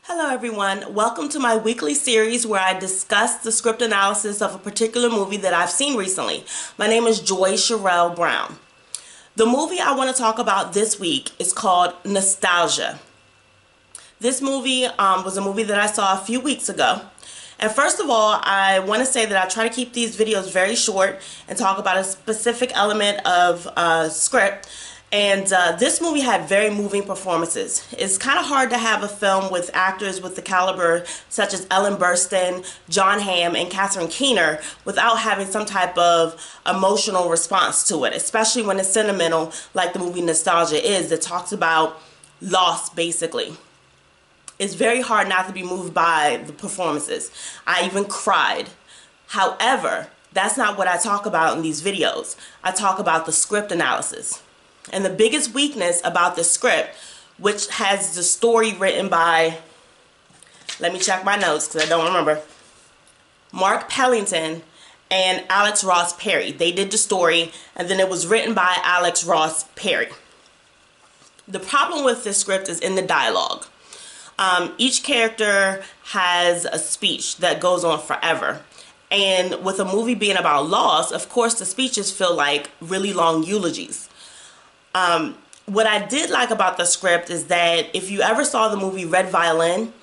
Hello everyone, welcome to my weekly series where I discuss the script analysis of a particular movie that I've seen recently. My name is Joy Cheriel Brown. The movie I want to talk about this week is called Nostalgia. This movie was a movie that I saw a few weeks ago. And first of all, I want to say that I try to keep these videos very short and talk about a specific element of script. And this movie had very moving performances. It's kind of hard to have a film with actors with the caliber such as Ellen Burstyn, John Hamm, and Catherine Keener without having some type of emotional response to it, especially when it's sentimental like the movie Nostalgia is, that talks about loss basically. It's very hard not to be moved by the performances. I even cried. However, that's not what I talk about in these videos. I talk about the script analysis. And the biggest weakness about the script, which has the story written by, let me check my notes because I don't remember, Mark Pellington and Alex Ross Perry. They did the story, and then it was written by Alex Ross Perry. The problem with this script is in the dialogue. Each character has a speech that goes on forever. And with a movie being about loss, of course the speeches feel like really long eulogies. What I did like about the script is that if you ever saw the movie Red Violin,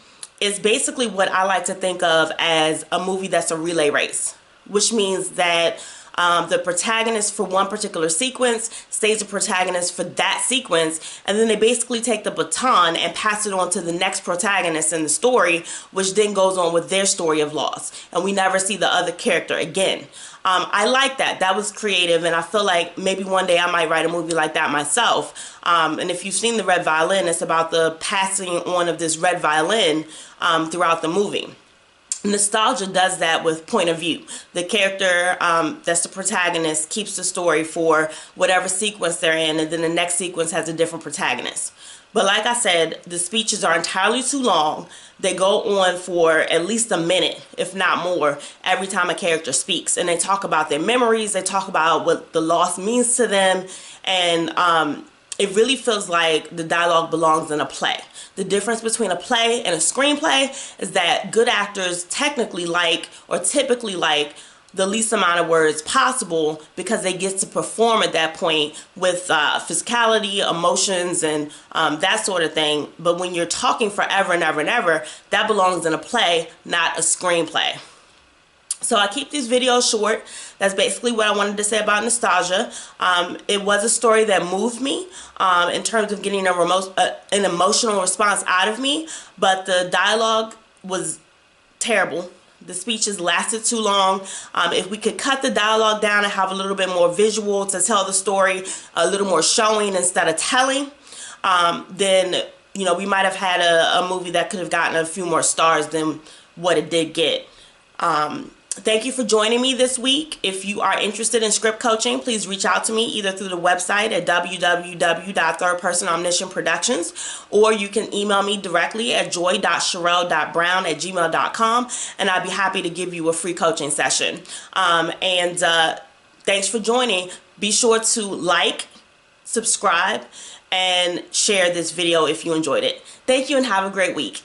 it's basically what I like to think of as a movie that's a relay race, which means that the protagonist for one particular sequence stays the protagonist for that sequence, and then they basically take the baton and pass it on to the next protagonist in the story, which then goes on with their story of loss, and we never see the other character again. I like that. That was creative, and I feel like maybe one day I might write a movie like that myself. And if you've seen the Red Violin, it's about the passing on of this red violin throughout the movie. Nostalgia does that with point of view. The character that's the protagonist keeps the story for whatever sequence they're in, and then the next sequence has a different protagonist. But like I said, the speeches are entirely too long. They go on for at least a minute, if not more, every time a character speaks. And they talk about their memories, they talk about what the loss means to them, and it really feels like the dialogue belongs in a play. The difference between a play and a screenplay is that good actors technically like, or typically like, the least amount of words possible because they get to perform at that point with physicality, emotions, and that sort of thing. But when you're talking forever and ever and ever, that belongs in a play, not a screenplay. So I keep these videos short. That's basically what I wanted to say about Nostalgia. It was a story that moved me in terms of getting an emotional response out of me, but the dialogue was terrible. The speeches lasted too long. If we could cut the dialogue down and have a little bit more visual to tell the story, a little more showing instead of telling, then we might have had a movie that could have gotten a few more stars than what it did get. Thank you for joining me this week. If you are interested in script coaching, please reach out to me either through the website at www.thirdpersonomniscientproductions, or you can email me directly at joy.cheriel.brown@gmail.com, and I'd be happy to give you a free coaching session. Thanks for joining. Be sure to like, subscribe, and share this video if you enjoyed it. Thank you and have a great week.